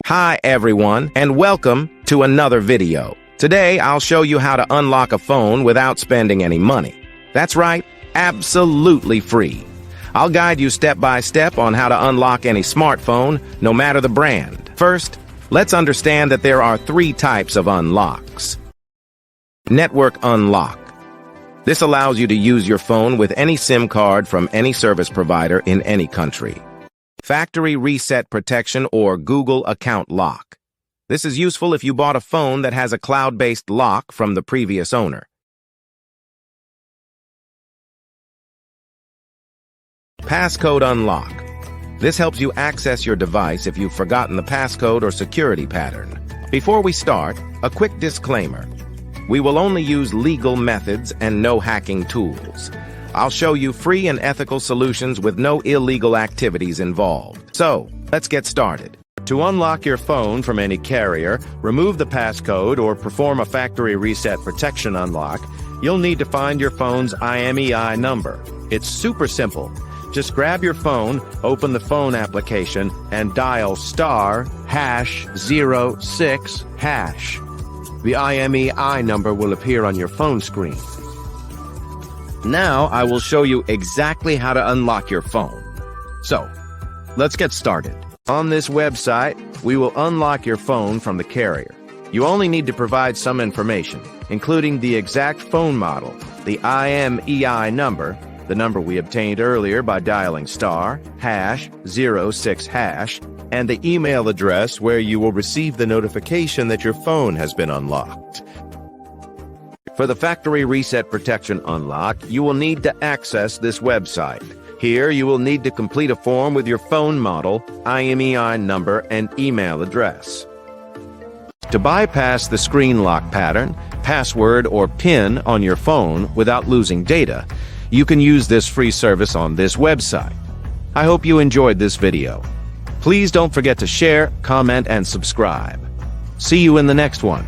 Hi everyone, and welcome to another video. Today I'll show you how to unlock a phone without spending any money. That's right, absolutely free. I'll guide you step by step on how to unlock any smartphone, no matter the brand. First, let's understand that there are three types of unlocks. Network unlock. This allows you to use your phone with any SIM card from any service provider in any country. Factory reset protection or Google account lock. This is useful if you bought a phone that has a cloud-based lock from the previous owner. Passcode unlock. This helps you access your device if you've forgotten the passcode or security pattern. Before we start, a quick disclaimer. We will only use legal methods and no hacking tools. I'll show you free and ethical solutions with no illegal activities involved. So, let's get started. To unlock your phone from any carrier, remove the passcode, or perform a factory reset protection unlock, you'll need to find your phone's IMEI number. It's super simple. Just grab your phone, open the phone application, and dial *#06#. The IMEI number will appear on your phone screen. Now I will show you exactly how to unlock your phone. So, let's get started. On this website, we will unlock your phone from the carrier. You only need to provide some information, including the exact phone model, the IMEI number, the number we obtained earlier by dialing *#06#, and the email address where you will receive the notification that your phone has been unlocked. For the factory reset protection unlock, you will need to access this website. Here, you will need to complete a form with your phone model, IMEI number, and email address. To bypass the screen lock pattern, password, or PIN on your phone without losing data, you can use this free service on this website. I hope you enjoyed this video. Please don't forget to share, comment, and subscribe. See you in the next one.